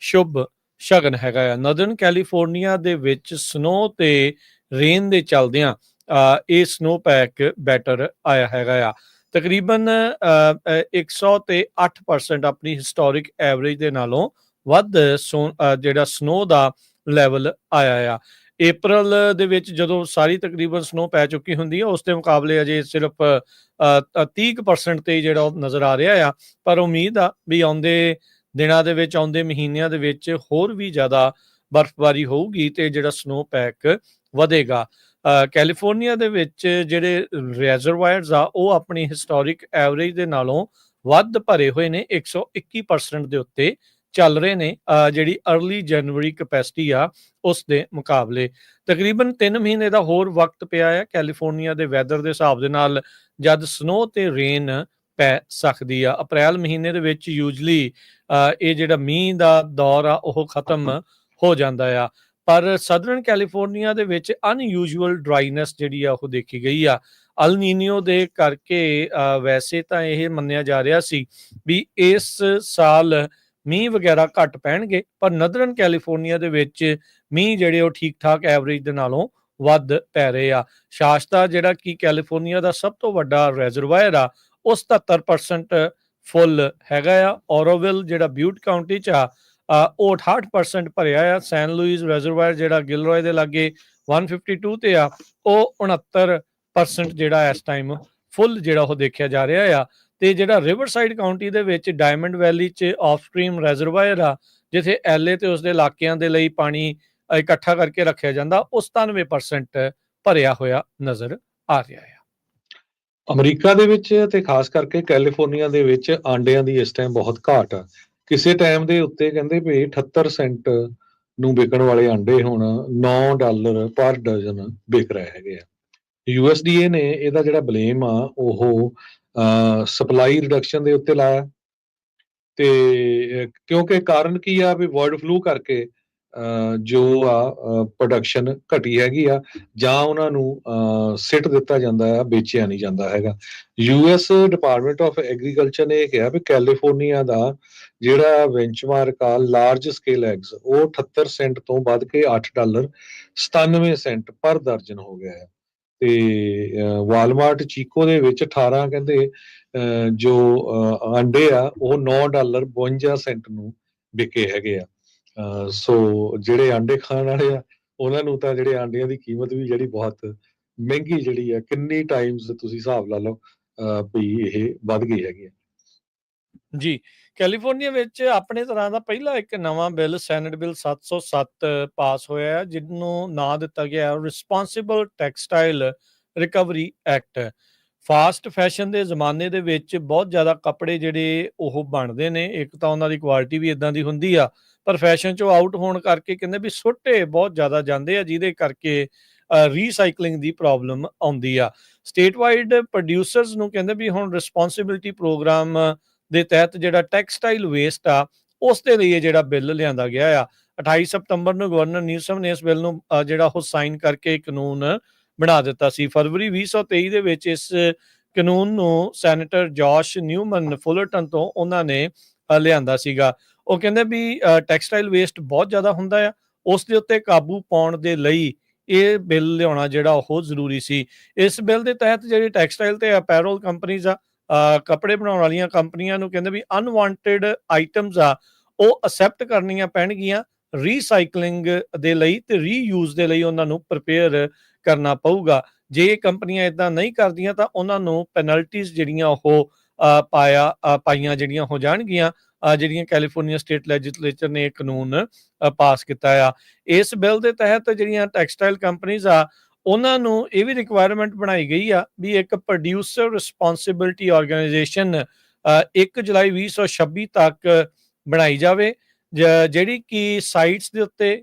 ਸ਼ੁਭ ਸ਼ਗਨ ਹੈਗਾ ਆ। ਨਦਰਨ ਕੈਲੀਫੋਰਨੀਆ ਦੇ ਵਿੱਚ ਸਨੋ ਤੇ ਰੇਨ ਦੇ ਚੱਲਦਿਆਂ ਇਹ ਸਨੋ ਪੈਕ ਬੈਟਰ ਆਇਆ ਹੈਗਾ ਆ। ਤਕਰੀਬਨ 100 ਤੇ 8% ਆਪਣੀ ਹਿਸਟੋਰਿਕ ਐਵਰੇਜ ਦੇ ਨਾਲੋਂ ਵੱਧ ਜਿਹੜਾ ਸਨੋ ਦਾ ਲੈਵਲ ਆਇਆ ਆ। April ਦੇ ਵਿੱਚ ਜਦੋਂ ਸਾਰੀ ਤਕਰੀਬਨ ਸਨੋ ਪੈ ਚੁੱਕੀ ਹੁੰਦੀ ਆ, ਉਸ ਦੇ ਮੁਕਾਬਲੇ ਅਜੇ ਸਿਰਫ 30% ਤੇ ਜਿਹੜਾ ਉਹ ਨਜ਼ਰ ਆ ਰਿਹਾ ਆ। ਪਰ ਉਮੀਦ ਆ ਵੀ ਆਉਂਦੇ ਦਿਨਾਂ ਦੇ ਵਿੱਚ, ਆਉਂਦੇ ਮਹੀਨਿਆਂ ਦੇ ਵਿੱਚ ਹੋਰ ਵੀ ਜ਼ਿਆਦਾ ਬਰਫ਼ਬਾਰੀ ਹੋਊਗੀ ਤੇ ਜਿਹੜਾ ਸਨੋ ਪੈਕ ਵਧੇਗਾ। ਕੈਲੀਫੋਰਨੀਆ ਦੇ ਵਿੱਚ ਜਿਹੜੇ ਰੈਜ਼ਰਵਾਇਰਸ ਆ ਉਹ ਆਪਣੀ ਹਿਸਟੋਰਿਕ ਐਵਰੇਜ ਦੇ ਨਾਲੋਂ ਵੱਧ ਭਰੇ ਹੋਏ ਨੇ, 121% ਦੇ ਉੱਤੇ ਚੱਲ ਰਹੇ ਨੇ ਜਿਹੜੀ ਅਰਲੀ ਜਨਵਰੀ ਕਪੈਸਿਟੀ ਆ ਉਸ ਦੇ ਮੁਕਾਬਲੇ। ਤਕਰੀਬਨ 3 ਮਹੀਨੇ ਦਾ ਹੋਰ ਵਕਤ ਪਿਆ ਆ ਕੈਲੀਫੋਰਨੀਆ ਦੇ ਵੈਦਰ ਦੇ ਹਿਸਾਬ ਦੇ ਨਾਲ, ਜਦ ਸਨੋ ਤੇ ਰੇਨ ਪੈ ਸਕਦੀ ਆ। ਅਪ੍ਰੈਲ ਮਹੀਨੇ ਦੇ ਵਿੱਚ ਯੂਜਲੀ ਇਹ ਜਿਹੜਾ ਮੀਂਹ ਦਾ ਦੌਰ ਆ ਉਹ ਖਤਮ ਹੋ ਜਾਂਦਾ ਆ। ਪਰ ਸਦਰਨ ਕੈਲੀਫੋਰਨੀਆ ਦੇ ਵਿੱਚ ਅਨਯੂਜੂਅਲ ਡਰਾਈਨੈਸ ਜਿਹੜੀ ਆ ਉਹ ਦੇਖੀ ਗਈ ਆ। ਅਲ ਨੀਨੀਓ ਦੇ ਕਰਕੇ ਵੈਸੇ ਤਾਂ ਇਹ ਮੰਨਿਆ ਜਾ ਰਿਹਾ ਸੀ ਵੀ ਇਸ ਸਾਲ ਮੀਂਹ ਵਗੈਰਾ ਘੱਟ ਪੈਣਗੇ, ਪਰ ਨਦਰਨ ਕੈਲੀਫੋਰਨੀਆ ਦੇ ਵਿੱਚ ਮੀਂਹ ਜਿਹੜੇ ਉਹ ਠੀਕ ਠਾਕ ਐਵਰੇਜ ਦੇ ਨਾਲੋਂ ਵੱਧ ਪੈ ਰਹੇ ਆ। ਸ਼ਾਸਤਾ ਜਿਹੜਾ ਕਿ ਕੈਲੀਫੋਰਨੀਆ ਦਾ ਸਭ ਤੋਂ ਵੱਡਾ ਰੈਜ਼ਰਵਾਇਰ ਆ, ਉਹ 77% ਫੁੱਲ ਹੈਗਾ ਆ। ਔਰੋਵਿਲ ਜਿਹੜਾ ਬਿਊਟ ਕਾਉਂਟੀ 'ਚ ਆ ਉਹ 68% ਭਰਿਆ ਆ। ਸੈਨ ਲੂਇਸ ਰੈਜ਼ਰਵਾਇਰ ਜਿਹੜਾ ਗਿਲਰੋਏ ਦੇ ਲਾਗੇ 152 ਤੇ ਆ, ਉਹ 69 ਪਰਸੈਂਟ ਜਿਹੜਾ ਇਸ ਟਾਈਮ ਫੁੱਲ ਜਿਹੜਾ ਉਹ ਦੇਖਿਆ ਜਾ ਰਿਹਾ ਆ। ਤੇ ਜਿਹੜਾ ਰਿਵਰਸਾਈਡ ਕਾਉਂਟੀ ਦੇ ਵਿੱਚ ਡਾਇਮੰਡ ਵੈਲੀ 'ਚ ਆਫ ਸਟ੍ਰੀਮ ਰਿਜ਼ਰਵਾਇਰ ਆ, ਜਿੱਥੇ ਐਲਏ ਤੇ ਉਸਦੇ ਇਲਾਕਿਆਂ ਦੇ ਲਈ ਪਾਣੀ ਇਕੱਠਾ ਕਰਕੇ ਰੱਖਿਆ ਜਾਂਦਾ, ਉਹ 97% ਭਰਿਆ ਹੋਇਆ ਨਜ਼ਰ ਆ ਰਿਹਾ ਆ। ਅਮਰੀਕਾ ਦੇ ਵਿੱਚ ਤੇ ਖਾਸ ਕਰਕੇ ਕੈਲੀਫੋਰਨੀਆ ਦੇ ਵਿੱਚ ਆਂਡਿਆਂ ਦੀ ਇਸ ਟਾਈਮ ਬਹੁਤ ਘਾਟ ਆ। ਕਿਸੇ ਟਾਈਮ ਦੇ ਉੱਤੇ ਕਹਿੰਦੇ ਵੀ 78 ਸੈਂਟ ਨੂੰ ਵਿਕਣ ਵਾਲੇ ਆਂਡੇ ਹੁਣ $9 ਪਰ ਡਜ਼ਨ ਵਿਕ ਰਹੇ ਹੈਗੇ ਆ। USDA ਨੇ ਇਹਦਾ ਜਿਹੜਾ ਬਲੇਮ ਆ ਉਹ ਸਪਲਾਈ ਰਿਡਕਸ਼ਨ ਦੇ ਉੱਤੇ ਲਾਇਆ, ਤੇ ਕਿਉਂਕਿ ਕਾਰਨ ਕੀ ਆ ਵੀ ਬਰਡ ਫਲੂ ਕਰਕੇ ਜੋ ਆ ਪ੍ਰੋਡਕਸ਼ਨ ਘਟੀ ਹੈਗੀ ਆ, ਜਾਂ ਉਹਨਾਂ ਨੂੰ ਸਿੱਟ ਦਿੱਤਾ ਜਾਂਦਾ ਆ, ਵੇਚਿਆ ਨਹੀਂ ਜਾਂਦਾ ਹੈਗਾ। US ਡਿਪਾਰਟਮੈਂਟ ਆਫ ਐਗਰੀਕਲਚਰ ਨੇ ਇਹ ਕਿਹਾ ਵੀ ਕੈਲੀਫੋਰਨੀਆ ਦਾ ਜਿਹੜਾ ਬੈਂਚਮਾਰਕ ਆ ਲਾਰਜ ਸਕੇਲ ਐਗਸ, ਉਹ 78 ਸੈਂਟ ਤੋਂ ਵੱਧ ਕੇ $8 97 ਸੈਂਟ ਪਰ ਦਰਜਨ ਹੋ ਗਿਆ ਹੈ। ਤੇ ਵਾਲਮਾਰਟ ਚੀਕੋ ਦੇ ਵਿੱਚ 18 ਕਹਿੰਦੇ ਜੋ ਆਂਡੇ ਆ ਉਹ $9 52 ਸੈਂਟ ਨੂੰ ਵਿਕੇ ਹੈਗੇ ਆ। ਸੋ ਜਿਹੜੇ ਆਂਡੇ ਖਾਣ ਵਾਲੇ ਆ ਉਹਨਾਂ ਨੂੰ ਤਾਂ ਜਿਹੜੇ ਆਂਡਿਆਂ ਦੀ ਕੀਮਤ ਵੀ ਜਿਹੜੀ ਬਹੁਤ ਮਹਿੰਗੀ ਜਿਹੜੀ ਆ, ਕਿੰਨੀ ਟਾਈਮਸ ਤੁਸੀਂ ਹਿਸਾਬ ਲਾ ਲਓ ਵੀ ਇਹ ਵੱਧ ਗਈ ਹੈਗੀ ਆ। ਜੀ, ਕੈਲੀਫੋਰਨੀਆ ਵਿੱਚ ਆਪਣੇ ਤਰ੍ਹਾਂ ਦਾ ਪਹਿਲਾ ਇੱਕ ਨਵਾਂ ਬਿੱਲ ਸੈਨੇਟ ਬਿੱਲ 707 ਪਾਸ ਹੋਇਆ ਹੈ, ਜਿਹਨੂੰ ਨਾਂ ਦਿੱਤਾ ਗਿਆ responsible textile recovery act. Fast fashion ਦੇ ਜ਼ਮਾਨੇ ਦੇ ਵਿੱਚ ਬਹੁਤ ਜ਼ਿਆਦਾ ਕੱਪੜੇ ਜਿਹੜੇ ਉਹ ਬਣਦੇ ਨੇ, ਇੱਕ ਤਾਂ ਉਹਨਾਂ ਦੀ ਕੁਆਲਿਟੀ ਵੀ ਇਦਾਂ ਦੀ ਹੁੰਦੀ ਆ, ਪਰ ਫੈਸ਼ਨ ਚੋਂ ਆਊਟ ਹੋਣ ਕਰਕੇ ਕਹਿੰਦੇ ਵੀ ਸੁੱਟੇ ਬਹੁਤ ਜ਼ਿਆਦਾ ਜਾਂਦੇ ਆ, ਜਿਹਦੇ ਕਰਕੇ ਰੀਸਾਈਕਲਿੰਗ ਦੀ ਪ੍ਰੋਬਲਮ ਆਉਂਦੀ ਆ। ਸਟੇਟ ਵਾਈਡ ਪ੍ਰੋਡਿਊਸਰਸ ਨੂੰ ਕਹਿੰਦੇ ਵੀ ਹੁਣ ਰਿਸਪੌਂਸਿਬਿਲਿਟੀ ਪ੍ਰੋਗਰਾਮ ਦੇ ਤਹਿਤ ਜਿਹੜਾ ਟੈਕਸਟਾਈਲ ਵੇਸਟ ਆ ਉਸ ਦੇ ਲਈ ਇਹ ਜਿਹੜਾ ਬਿੱਲ ਲਿਆਂਦਾ ਗਿਆ ਆ। 28 ਸਤੰਬਰ ਨੂੰ ਗਵਰਨਰ ਨਿਊਸਮ ਨੇ ਇਸ ਬਿੱਲ ਨੂੰ ਜਿਹੜਾ ਉਹ ਸਾਈਨ ਕਰਕੇ ਕਾਨੂੰਨ ਬਣਾ ਦਿੱਤਾ ਸੀ। ਫਰਵਰੀ 2023 ਦੇ ਵਿੱਚ ਇਸ ਕਾਨੂੰਨ ਨੂੰ ਸੈਨੇਟਰ ਜੋਸ਼ ਨਿਊਮਨ ਫੁਲਰਟਨ ਤੋਂ ਉਹਨਾਂ ਨੇ ਲਿਆਂਦਾ ਸੀਗਾ। ਉਹ ਕਹਿੰਦੇ ਵੀ ਟੈਕਸਟਾਈਲ ਵੇਸਟ ਬਹੁਤ ਜ਼ਿਆਦਾ ਹੁੰਦਾ ਆ, ਉਸ ਦੇ ਉੱਤੇ ਕਾਬੂ ਪਾਉਣ ਦੇ ਲਈ ਇਹ ਬਿੱਲ ਲਿਆਉਣਾ ਜਿਹੜਾ ਉਹ ਜ਼ਰੂਰੀ ਸੀ। ਇਸ ਬਿੱਲ ਦੇ ਤਹਿਤ ਜਿਹੜੀ ਟੈਕਸਟਾਈਲ ਤੇ ਅਪੈਰਲ ਕੰਪਨੀਜ਼ ਆ, ਕੱਪੜੇ ਬਣਾਉਣ ਵਾਲੀਆਂ ਕੰਪਨੀਆਂ ਨੂੰ ਕਹਿੰਦੇ ਵੀ ਅਨਵਾਂਟਡ ਆਈਟਮਸ ਆ ਉਹ ਅਸੈਪਟ ਕਰਨੀਆਂ ਪੈਣਗੀਆਂ ਰੀਸਾਈਕਲਿੰਗ ਦੇ ਲਈ, ਤੇ ਰੀਯੂਜ਼ ਦੇ ਲਈ ਉਹਨਾਂ ਨੂੰ ਪ੍ਰਪੇਅਰ ਕਰਨਾ ਪਊਗਾ। ਜੇ ਇਹ ਕੰਪਨੀਆਂ ਇਦਾਂ ਨਹੀਂ ਕਰਦੀਆਂ ਤਾਂ ਉਹਨਾਂ ਨੂੰ ਪੈਨਲਟੀਜ਼ ਜਿਹੜੀਆਂ ਉਹ ਪਾਈਆਂ ਜਿਹੜੀਆਂ ਹੋ ਜਾਣਗੀਆਂ, ਜਿਹੜੀਆਂ ਕੈਲੀਫੋਰਨੀਆ ਸਟੇਟ ਲੈਜਿਸਲੇਚਰ ਨੇ ਇਹ ਕਾਨੂੰਨ ਪਾਸ ਕੀਤਾ ਆ। ਇਸ ਬਿੱਲ ਦੇ ਤਹਿਤ ਜਿਹੜੀਆਂ ਟੈਕਸਟਾਈਲ ਕੰਪਨੀਜ਼ ਆ ਉਹਨਾਂ ਨੂੰ ਇਹ ਵੀ ਰਿਕੁਆਇਰਮੈਂਟ ਬਣਾਈ ਗਈ ਆ ਵੀ ਇੱਕ ਪ੍ਰੋਡਿਊਸਰ ਰਿਸਪੌਂਸਿਬਿਲਿਟੀ ਆਰਗੇਨਾਈਜੇਸ਼ਨ 1 ਜੁਲਾਈ 2026 ਤੱਕ ਬਣਾਈ ਜਾਵੇ, ਜਿਹੜੀ ਕਿ ਸਾਈਟਸ ਦੇ ਉੱਤੇ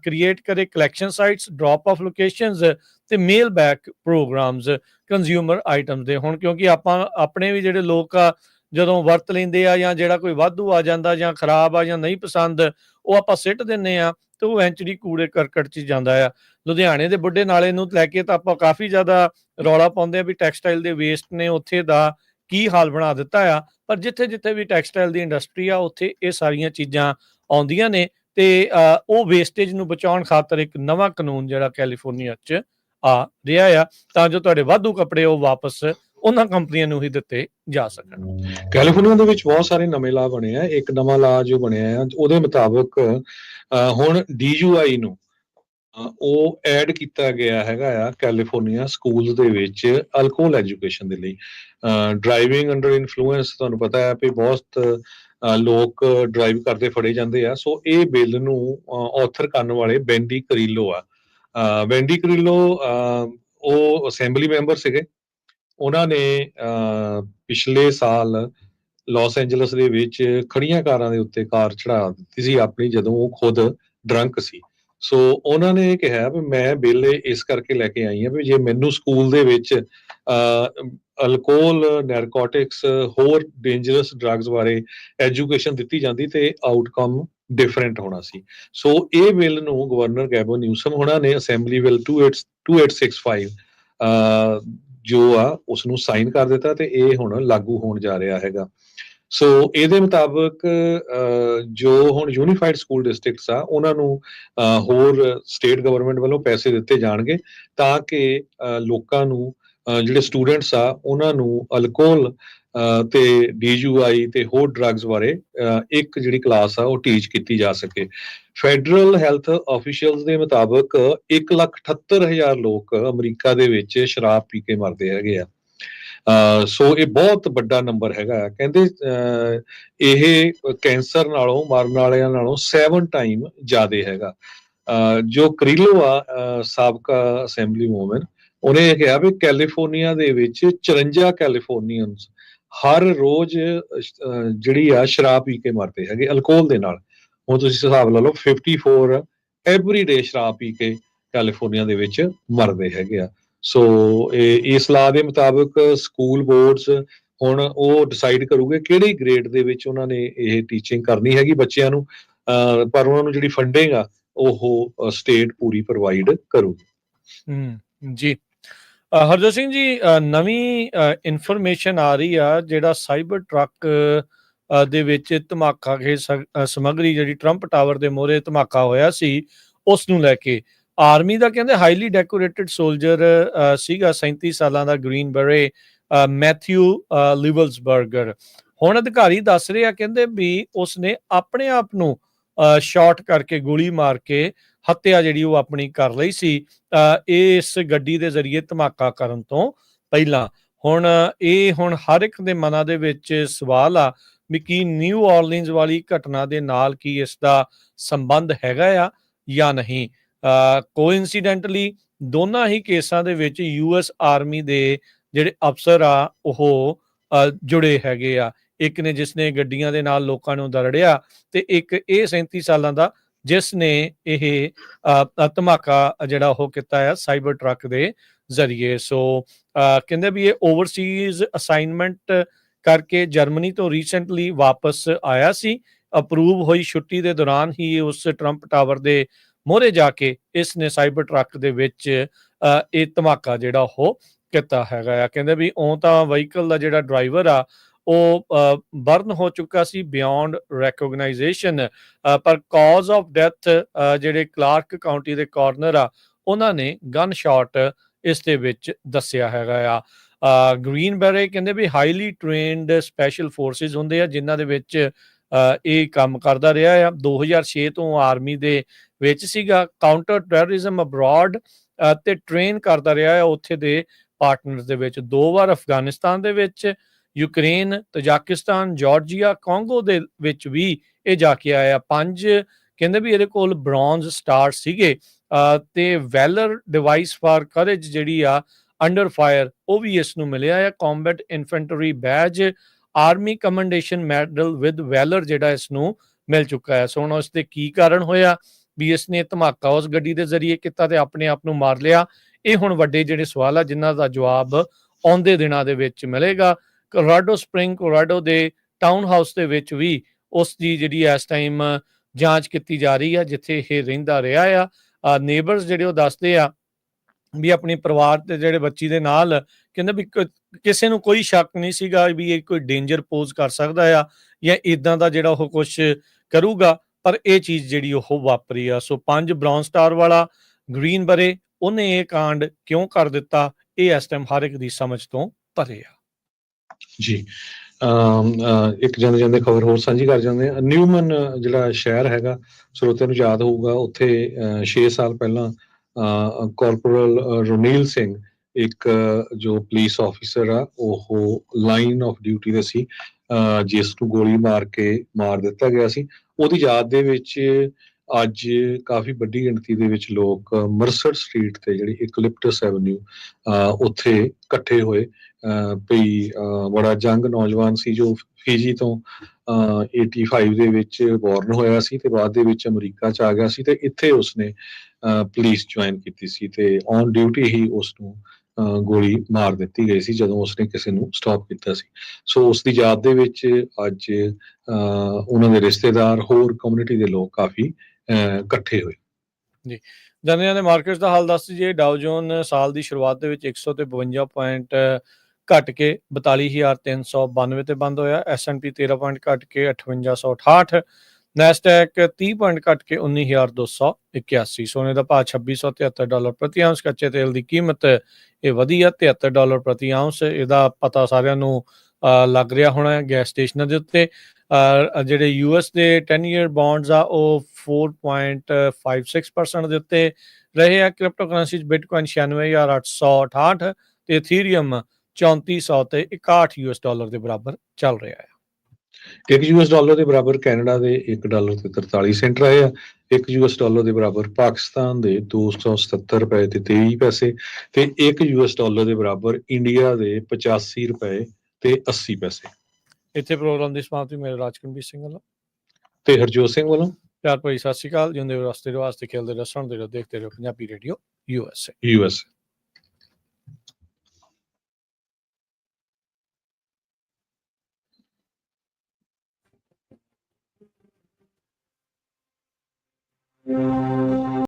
ਕ੍ਰੀਏਟ ਕਰੇ collection sites, drop of locations ਤੇ ਮੇਲ ਬੈਕ ਪ੍ਰੋਗਰਾਮਸ ਕੰਜ਼ਿਊਮਰ ਆਈਟਮ ਦੇ। ਹੁਣ ਕਿਉਂਕਿ ਆਪਾਂ ਆਪਣੇ ਵੀ ਜਿਹੜੇ ਲੋਕ ਆ ਜਦੋਂ ਵਰਤ ਲੈਂਦੇ ਆ, ਜਾਂ ਜਿਹੜਾ ਕੋਈ ਵਾਧੂ ਆ ਜਾਂਦਾ ਜਾਂ ਖਰਾਬ ਆ ਜਾਂ ਨਹੀਂ ਪਸੰਦ, ਉਹ ਆਪਾਂ ਸਿੱਟ ਦਿੰਦੇ ਆ ਤੇ ਉਹ ਐਂਚੁਰੀ ਕੂੜੇ ਕਰਕਟ 'ਚ ਜਾਂਦਾ ਆ। ਲੁਧਿਆਣੇ ਦੇ ਬੁੱਢੇ ਨਾਲੇ ਨੂੰ ਲੈ ਕੇ ਤਾਂ ਆਪਾਂ ਕਾਫੀ ਜ਼ਿਆਦਾ ਰੌਲਾ ਪਾਉਂਦੇ ਆ ਵੀ ਟੈਕਸਟਾਈਲ ਦੇ ਵੇਸਟ ਨੇ ਉੱਥੇ ਦਾ ਕੀ ਹਾਲ ਬਣਾ ਦਿੱਤਾ ਆ, ਪਰ ਜਿੱਥੇ ਜਿੱਥੇ ਵੀ ਟੈਕਸਟਾਈਲ ਦੀ ਇੰਡਸਟਰੀ ਆ ਉੱਥੇ ਇਹ ਸਾਰੀਆਂ ਚੀਜ਼ਾਂ ਆਉਂਦੀਆਂ ਨੇ, ਤੇ ਉਹ ਵੇਸਟੇਜ ਨੂੰ ਬਚਾਉਣ ਖਾਤਰ ਇੱਕ ਨਵਾਂ ਕਾਨੂੰਨ ਜਿਹੜਾ ਕੈਲੀਫੋਰਨੀਆ 'ਚ ਆ ਰਿਹਾ ਆ, ਤਾਂ ਜੋ ਤੁਹਾਡੇ ਵਾਧੂ ਕੱਪੜੇ ਉਹ ਵਾਪਸ ਉਹਨਾਂ ਕੰਪਨੀਆਂ ਨੂੰ ਹੀ ਦਿੱਤੇ ਜਾ ਸਕਣ। ਕੈਲੀਫੋਰਨੀਆ ਦੇ ਵਿੱਚ ਬਹੁਤ ਸਾਰੇ ਨਵੇਂ ਲਾਅ ਬਣੇ ਆ। ਇੱਕ ਨਵਾਂ ਲਾਅ ਜੋ ਬਣਿਆ ਆ ਉਹਦੇ ਮੁਤਾਬਕ ਹੁਣ DUI ਨੂੰ ਉਹ ਐਡ ਕੀਤਾ ਗਿਆ ਹੈਗਾ ਆ ਕੈਲੀਫੋਰਨੀਆ ਸਕੂਲ ਦੇ ਵਿੱਚ ਅਲਕੋਹਲ ਐਜੂਕੇਸ਼ਨ ਦੇ ਲਈ। ਡਰਾਈਵਿੰਗ ਅੰਡਰ ਇਨਫਲੂਐਂਸ ਤੁਹਾਨੂੰ ਪਤਾ ਹੈ ਵੀ ਬਹੁਤ ਲੋਕ ਡਰਾਈਵ ਕਰਦੇ ਫੜੇ ਜਾਂਦੇ ਆ। ਸੋ ਇਹ ਬਿੱਲ ਨੂੰ ਆਥਰ ਕਰਨ ਵਾਲੇ ਬੈਂਡੀ ਕਰੀਲੋ ਆ। ਬੈਂਡੀ ਕਰੀਲੋ ਉਹ ਅਸੈਂਬਲੀ ਮੈਂਬਰ ਸੀਗੇ। ਉਹਨਾਂ ਨੇ ਪਿਛਲੇ ਸਾਲ ਲਾਸ ਐਂਜਲਸ ਦੇ ਵਿੱਚ ਖੜੀਆਂ ਕਾਰਾਂ ਦੇ ਉੱਤੇ ਕਾਰ ਚੜਾ ਦਿੱਤੀ ਸੀ ਆਪਣੀ, ਜਦੋਂ ਉਹ ਖੁਦ ਡਰੰਕ ਸੀ। ਸੋ ਉਹਨਾਂ ਨੇ ਇਹ ਕਿਹਾ ਵੀ ਮੈਂ ਬਿੱਲ ਇਸ ਕਰਕੇ ਲੈ ਕੇ ਆਈ ਹਾਂ ਵੀ ਜੇ ਮੈਨੂੰ ਸਕੂਲ ਦੇ ਵਿੱਚ ਅਲਕੋਹਲ, ਨੈਰਕੋਟਿਕਸ, ਹੋਰ ਡੇਂਜਰਸ ਡਰੱਗਸ ਬਾਰੇ ਐਜੂਕੇਸ਼ਨ ਦਿੱਤੀ ਜਾਂਦੀ ਤੇ ਆਊਟਕਮ ਡਿਫਰੈਂਟ ਹੋਣਾ ਸੀ। ਸੋ ਇਹ ਬਿੱਲ ਨੂੰ ਗਵਰਨਰ ਗੈਵਨ ਨਿਊਸਮ ਹੋਣਾ ਨੇ ਅਸੈਂਬਲੀ ਬਿੱਲ 2865 ਜੋ ਆ ਉਸ ਨੂੰ ਸਾਈਨ ਕਰ ਦਿੱਤਾ ਤੇ ਇਹ ਹੁਣ ਲਾਗੂ ਹੋਣ ਜਾ ਰਿਹਾ ਹੈਗਾ। ਸੋ ਇਹਦੇ ਮੁਤਾਬਕ ਜੋ ਹੁਣ ਯੂਨੀਫਾਈਡ ਸਕੂਲ ਡਿਸਟ੍ਰਿਕਟਸ ਆ ਉਹਨਾਂ ਨੂੰ ਹੋਰ ਸਟੇਟ ਗਵਰਨਮੈਂਟ ਵੱਲੋਂ ਪੈਸੇ ਦਿੱਤੇ ਜਾਣਗੇ ਤਾਂ ਕਿ ਲੋਕਾਂ ਨੂੰ ਜਿਹੜੇ ਸਟੂਡੈਂਟਸ ਆ ਉਹਨਾਂ ਨੂੰ ਅਲਕੋਹਲ ਤੇ DUI ਤੇ ਹੋਰ ਡਰੱਗਸ ਬਾਰੇ ਇੱਕ ਜਿਹੜੀ ਕਲਾਸ ਆ ਉਹ ਟੀਚ ਕੀਤੀ ਜਾ ਸਕੇ। ਫੈਡਰਲ ਹੈਲਥ ਆਫੀਸ਼ੀਅਲਸ ਦੇ ਮੁਤਾਬਕ 1,78,000 ਲੋਕ ਅਮਰੀਕਾ ਦੇ ਵਿੱਚ ਸ਼ਰਾਬ ਪੀ ਕੇ ਮਰਦੇ ਹੈਗੇ ਆ। ਸੋ ਇਹ ਬਹੁਤ ਵੱਡਾ ਨੰਬਰ ਹੈਗਾ। ਕਹਿੰਦੇ ਇਹ ਕੈਂਸਰ ਨਾਲੋਂ ਮਰਨ ਵਾਲਿਆਂ ਨਾਲੋਂ 7 ਟਾਈਮ ਜ਼ਿਆਦਾ ਹੈਗਾ। ਜੋ ਕਰੀਲੋ ਆ ਸਾਬਕਾ ਅਸੈਂਬਲੀ ਵੂਮਨ, ਉਹਨੇ ਇਹ ਕਿਹਾ ਵੀ ਕੈਲੀਫੋਰਨੀਆ ਦੇ ਵਿੱਚ 54 ਕੈਲੀਫੋਰਨੀਅਨਸ ਹਰ ਰੋਜ਼ ਜਿਹੜੀ ਆ ਸ਼ਰਾਬ ਪੀ ਕੇ ਮਰਦੇ ਹੈਗੇ ਅਲਕੋਹਲ ਦੇ ਨਾਲ। ਹੁਣ ਤੁਸੀਂ ਹਿਸਾਬ ਲਾ ਲਓ 54 ਐਵਰੀ ਡੇ ਸ਼ਰਾਬ ਪੀ ਕੇ ਕੈਲੀਫੋਰਨੀਆ ਦੇ ਵਿੱਚ ਮਰਦੇ ਹੈਗੇ ਆ। ਸੋ ਇਸ ਲਾਅ ਦੇ ਮੁਤਾਬਕ ਸਕੂਲ ਬੋਰਡਸ ਹੁਣ ਉਹ ਡਿਸਾਈਡ ਕਰੂਗੇ ਕਿਹੜੀ ਗ੍ਰੇਡ ਦੇ ਵਿੱਚ ਉਹਨਾਂ ਨੇ ਇਹ ਟੀਚਿੰਗ ਕਰਨੀ ਹੈਗੀ ਬੱਚਿਆਂ ਨੂੰ, ਪਰ ਉਹਨਾਂ ਨੂੰ ਜਿਹੜੀ ਫੰਡਿੰਗ ਆ ਉਹ ਸਟੇਟ ਪੂਰੀ ਪ੍ਰੋਵਾਈਡ ਕਰੂਗੀ। ਜੀ ਹਰਜੋਤ ਸਿੰਘ ਜੀ, ਨਵੀਂ ਇਨਫੋਰਮੇਸ਼ਨ ਆ ਰਹੀ ਆ ਜਿਹੜਾ ਸਾਈਬਰ ਟਰੱਕ ਦੇ ਵਿੱਚ ਧਮਾਕਾ ਸਮੱਗਰੀ ਜਿਹੜੀ ਟਰੰਪ ਟਾਵਰ ਦੇ ਮੂਹਰੇ ਧਮਾਕਾ ਹੋਇਆ ਸੀ ਉਸ ਨੂੰ ਲੈ ਕੇ ਆਰਮੀ ਦਾ ਕਹਿੰਦੇ ਹਾਈਲੀ ਡੈਕੋਰੇਟਡ ਸੋਲਜਰ ਸੀਗਾ 37 ਸਾਲਾਂ ਦਾ ਗ੍ਰੀਨ ਬਰੇ ਮੈਥਿਊ ਲਿਵਲਸਬਰਗਰ। ਹੁਣ ਅਧਿਕਾਰੀ ਦੱਸ ਰਹੇ ਆ ਕਹਿੰਦੇ ਵੀ ਉਸਨੇ ਆਪਣੇ ਆਪ ਨੂੰ ਸ਼ਾਰਟ ਕਰਕੇ ਗੋਲੀ ਮਾਰ ਕੇ ਹੱਤਿਆ ਜਿਹੜੀ ਉਹ ਆਪਣੀ ਕਰ ਲਈ ਸੀ ਇਸ ਗੱਡੀ ਦੇ ਜ਼ਰੀਏ ਧਮਾਕਾ ਕਰਨ ਤੋਂ ਪਹਿਲਾਂ। ਹੁਣ ਹਰ ਇੱਕ ਦੇ ਮਨਾਂ ਦੇ ਵਿੱਚ ਸਵਾਲ ਆ ਵੀ ਕੀ ਨਿਊ ਆਰਲੀਨਜ਼ ਵਾਲੀ ਘਟਨਾ ਦੇ ਨਾਲ ਕੀ ਇਸ ਦਾ ਸੰਬੰਧ ਹੈਗਾ ਆ ਜਾਂ ਨਹੀਂ। ਕੋਇਨਸੀਡੈਂਟਲੀ ਦੋਨਾਂ ਹੀ ਕੇਸਾਂ ਦੇ ਵਿੱਚ US ਆਰਮੀ ਦੇ ਜਿਹੜੇ ਅਫਸਰ ਆ ਉਹ ਜੁੜੇ ਹੈਗੇ ਆ। ਇੱਕ ਨੇ ਜਿਸਨੇ ਗੱਡੀਆਂ ਦੇ ਨਾਲ ਲੋਕਾਂ ਨੂੰ ਦਰੜਿਆ ਤੇ ਇੱਕ ਇਹ 37 ਸਾਲਾਂ ਦਾ ਜਿਸ ਨੇ ਇਹ ਧਮਾਕਾ ਜਿਹੜਾ ਉਹ ਕੀਤਾ ਆ ਸਾਈਬਰ ਟਰੱਕ ਦੇ ਜ਼ਰੀਏ। ਸੋ ਕਹਿੰਦੇ ਵੀ ਇਹ ਓਵਰਸੀਜ਼ ਅਸਾਈਨਮੈਂਟ ਕਰਕੇ ਜਰਮਨੀ ਤੋਂ ਰੀਸੈਂਟਲੀ ਵਾਪਸ ਆਇਆ ਸੀ। ਅਪਰੂਵ ਹੋਈ ਛੁੱਟੀ ਦੇ ਦੌਰਾਨ ਹੀ ਉਸ ਟਰੰਪ ਟਾਵਰ ਦੇ ਮੋਹਰੇ ਜਾ ਕੇ ਇਸ ਨੇ ਸਾਈਬਰ ਟਰੱਕ ਦੇ ਵਿੱਚ ਇਹ ਧਮਾਕਾ ਜਿਹੜਾ ਉਹ ਕੀਤਾ ਹੈਗਾ ਆ। ਕਹਿੰਦੇ ਵੀ ਉਹ ਤਾਂ ਵਹੀਕਲ ਦਾ ਜਿਹੜਾ ਡਰਾਈਵਰ ਆ ਉਹ ਬਰਨ ਹੋ ਚੁੱਕਾ ਸੀ ਬਿਯੋਂਡ ਰੈਕੋਗਨਾਈਜੇਸ਼ਨ, ਪਰ ਕਾਜ਼ ਆਫ ਡੈਥ ਜਿਹੜੇ ਕਲਾਰਕ ਕਾਉਂਟੀ ਦੇ ਕਾਰਨਰ ਆ ਉਹਨਾਂ ਨੇ ਗਨ ਸ਼ਾਟ ਇਸ ਦੇ ਵਿੱਚ ਦੱਸਿਆ ਹੈਗਾ ਆ। ਗ੍ਰੀਨ ਬੈਰੇ ਕਹਿੰਦੇ ਵੀ ਹਾਈਲੀ ਟ੍ਰੇਨਡ ਸਪੈਸ਼ਲ ਫੋਰਸਿਸ ਹੁੰਦੇ ਆ ਜਿਨ੍ਹਾਂ ਦੇ ਵਿੱਚ ਇਹ ਕੰਮ ਕਰਦਾ ਰਿਹਾ ਆ। 2006 ਤੋਂ ਆਰਮੀ ਦੇ ਵਿੱਚ ਸੀਗਾ, ਕਾਊਂਟਰ ਟੈਰਰਿਜ਼ਮ ਅਬਰੋਡ ਤੇ ਟ੍ਰੇਨ ਕਰਦਾ ਰਿਹਾ ਆ ਉੱਥੇ ਦੇ ਪਾਰਟਨਰਸ ਦੇ ਵਿੱਚ। 2 ਵਾਰ ਅਫਗਾਨਿਸਤਾਨ ਦੇ ਵਿੱਚ, ਯੂਕਰੇਨ, ਤਜਾਕਿਸਤਾਨ, ਜਾਰਜੀਆ, ਕਾਂਗੋ ਦੇ ਵਿੱਚ ਵੀ ਇਹ ਜਾ ਕੇ ਆਇਆ। 5 ਕਹਿੰਦੇ ਵੀ ਇਹਦੇ ਕੋਲ ਬ੍ਰੌਂਜ਼ ਸਟਾਰ ਸੀਗੇ ਤੇ ਵੈਲਰ ਡਿਵਾਈਸ ਫਾਰ ਕਰੇਜ ਜਿਹੜੀ ਆ ਅੰਡਰ ਫਾਇਰ ਉਹ ਵੀ ਇਸ ਨੂੰ ਮਿਲਿਆ ਆ। Combat infantry badge, army commendation medal with valor ਜਿਹੜਾ ਇਸ ਨੂੰ ਮਿਲ ਚੁੱਕਾ ਹੈ। ਸੋ ਹੁਣ ਉਸ ਦੇ ਕੀ ਕਾਰਨ ਹੋਇਆ ਵੀ ਇਸ ਨੇ ਧਮਾਕਾ ਉਸ ਗੱਡੀ ਦੇ ਜ਼ਰੀਏ ਕੀਤਾ ਤੇ ਆਪਣੇ ਆਪ ਨੂੰ ਮਾਰ ਲਿਆ, ਇਹ ਹੁਣ ਵੱਡੇ ਜਿਹੜੇ ਸਵਾਲ ਆ ਜਿਨ੍ਹਾਂ ਦਾ ਜਵਾਬ ਆਉਂਦੇ ਦਿਨਾਂ ਦੇ ਵਿੱਚ ਮਿਲੇਗਾ। ਕੋਲੋਰਾਡੋ ਸਪ੍ਰਿੰਗ, ਕੋਲੋਰਾਡੋ ਦੇ ਟਾਊਨ ਹਾਊਸ ਦੇ ਵਿੱਚ ਵੀ ਉਸ ਦੀ ਜਿਹੜੀ ਇਸ ਟਾਈਮ ਜਾਂਚ ਕੀਤੀ ਜਾ ਰਹੀ ਆ ਜਿੱਥੇ ਇਹ ਰਹਿੰਦਾ ਰਿਹਾ ਆ। ਨੇਬਰਸ ਜਿਹੜੇ ਉਹ ਦੱਸਦੇ ਆ ਵੀ ਆਪਣੇ ਪਰਿਵਾਰ ਦੇ ਜਿਹੜੇ ਬੱਚੀ ਦੇ ਨਾਲ ਕਹਿੰਦੇ ਵੀ ਕਿਸੇ ਨੂੰ ਕੋਈ ਸ਼ੱਕ ਨਹੀਂ ਸੀਗਾ ਵੀ ਇਹ ਕੋਈ ਡੇਂਜਰ ਪੋਜ਼ ਕਰ ਸਕਦਾ ਆ ਜਾਂ ਇਦਾਂ ਦਾ ਜਿਹੜਾ ਉਹ ਕੁਛ ਕਰੂਗਾ, ਪਰ ਇਹ ਚੀਜ਼ ਜਿਹੜੀ ਉਹ ਵਾਪਰੀ ਆ। ਸੋ 5 ਬ੍ਰੌਂਜ਼ ਸਟਾਰ ਵਾਲਾ ਗ੍ਰੀਨ ਬਰੇ ਉਹਨੇ ਇਹ ਕਾਂਡ ਕਿਉਂ ਕਰ ਦਿੱਤਾ ਇਹ ਇਸ ਟਾਈਮ ਹਰ ਇੱਕ ਦੀ ਸਮਝ ਤੋਂ ਪਰੇ ਆ। ਜੀ ਇੱਕ ਜਾਂਦੇ ਖਬਰ ਹੋਰ ਸਾਂਝੀ ਕਰ ਜਾਂਦੇ ਆ। ਨਿਊਮਨ ਜਿਹੜਾ ਸ਼ਹਿਰ ਹੈਗਾ ਸਰੋਤਿਆਂ ਨੂੰ ਯਾਦ ਹੋਊਗਾ, ਉੱਥੇ 6 ਸਾਲ ਪਹਿਲਾਂ ਕਾਰਪੋਰਲ ਰੋਨੀਲ ਸਿੰਘ ਇੱਕ ਜੋ ਪੁਲਿਸ ਆਫਿਸਰ ਆ ਉਹ ਲਾਈਨ ਆਫ ਡਿਊਟੀ ਤੇ ਸੀ, ਜਿਸ ਨੂੰ ਗੋਲੀ ਮਾਰ ਕੇ ਮਾਰ ਦਿੱਤਾ ਗਿਆ ਸੀ। ਉਹਦੀ ਯਾਦ ਦੇ ਵਿੱਚ ਅੱਜ ਕਾਫੀ ਵੱਡੀ ਗਿਣਤੀ ਦੇ ਵਿੱਚ ਲੋਕ ਮਰਸਰ ਸਟਰੀਟ ਤੇ ਜਿਹੜੀ ਇਕਲਿਪਟਸ ਐਵਨਿਊ ਉੱਥੇ ਇਕੱਠੇ ਹੋਏ। ਭਈ ਬੜਾ ਯੰਗ ਨੌਜਵਾਨ ਸੀ ਜੋ ਫਿਜੀ ਤੋਂ 85 ਦੇ ਵਿੱਚ ਬੋਰਨ ਹੋਇਆ ਸੀ ਤੇ ਬਾਅਦ ਦੇ ਵਿੱਚ ਅਮਰੀਕਾ 'ਚ ਆ ਗਿਆ ਸੀ ਤੇ ਇੱਥੇ ਉਸਨੇ ਪੁਲਿਸ ਜੁਆਇਨ ਕੀਤੀ ਸੀ ਤੇ ਔਨ ਡਿਊਟੀ ਹੀ ਉਸਨੂੰ ਗੋਲੀ ਮਾਰ ਦਿੱਤੀ ਗਈ ਸੀ ਜਦੋਂ ਉਸਨੇ ਕਿਸੇ ਨੂੰ ਸਟਾਪ ਕੀਤਾ ਸੀ। ਸੋ ਉਸ ਦੀ ਯਾਦ ਦੇ ਵਿੱਚ ਅੱਜ ਉਹਨਾਂ ਦੇ ਰਿਸ਼ਤੇਦਾਰ ਹੋਰ ਕਮਿਊਨਿਟੀ ਦੇ ਲੋਕ ਕਾਫੀ ਇਕੱਠੇ ਹੋਏ। ਜੀ, ਜਾਣਿਆਂ ਦੇ ਮਾਰਕੀਟਸ ਦਾ ਹਾਲ ਦੱਸ ਦਈਏ। ਡਾਓ ਜੋਨ ਸਾਲ ਦੀ ਸ਼ੁਰੂਆਤ ਦੇ ਵਿੱਚ 152 ਪੁਆਇੰਟ ਘਟ ਕੇ 42,392 ਤੇ ਬੰਦ ਹੋਇਆ। S&P 13 ਪੁਆਇੰਟ ਘਟ ਕੇ 5868, ਨੈਸਡੈਕ 30 ਪੁਆਇੰਟ ਘਟ ਕੇ 19,281। ਸੋਨੇ ਦਾ ਭਾਅ $2673 ਪ੍ਰਤੀ ਆਉਂਸ। ਕੱਚੇ ਤੇਲ ਦੀ ਕੀਮਤ ਇਹ ਵਧੀ ਆ $73 ਪ੍ਰਤੀ ਆਉਂਸ। ਇਹਦਾ ਪਤਾ ਸਾਰਿਆਂ ਨੂੰ ਲੱਗ ਰਿਹਾ ਹੋਣਾ ਹੈ ਗੈਸ ਸਟੇਸ਼ਨਾਂ ਦੇ ਉੱਤੇ। ਜਿਹੜੇ US ਦੇ 10 ਈਅਰ ਬੌਂਡਸ ਆ ਉਹ 4.56% ਦੇ ਉੱਤੇ ਰਹੇ ਆ। ਕ੍ਰਿਪਟੋ ਕਰੰਸੀ 'ਚ ਬਿਟਕੋਇਨ 96,868 ਤੇ ਇਥੀਰੀਅਮ 3400 ਤੇ $61 ਦੇ ਬਰਾਬਰ ਚੱਲ ਰਿਹਾ ਹੈ। $1 ਦੇ ਬਰਾਬਰ ਕੈਨੇਡਾ ਦੇ $1 ਤੇ 43 ਸੈਂਟ ਰਹੇ ਆ। $1 ਦੇ ਬਰਾਬਰ ਪਾਕਿਸਤਾਨ ਦੇ $277 ਤੇ 23 ਪੈਸੇ ਤੇ $1 ਦੇ ਬਰਾਬਰ ਇੰਡੀਆ ਦੇ $85 ਤੇ 80 ਪੈਸੇ। ਇੱਥੇ ਪ੍ਰੋਗਰਾਮ ਦੀ ਸਮਾਪਤੀ ਮੇਰੇ ਰਾਜਕਨਵੀਰ ਸਿੰਘ ਵੱਲੋਂ ਤੇ ਹਰਜੋਤ ਸਿੰਘ ਵੱਲੋਂ ਪਿਆਰ ਭਰੀ ਸਤਿ ਸ਼੍ਰੀ ਅਕਾਲ। ਜਿਉਂਦੇ ਰਹੋ, ਰਸਤੇ ਰਿਵਾਜ ਤੇ ਖੇਲਦੇ ਰਹੋ, ਸੁਣਦੇ ਰਹੋ, ਦੇਖਦੇ ਰਹੋ ਪੰਜਾਬੀ ਰੇਡੀਓ USA।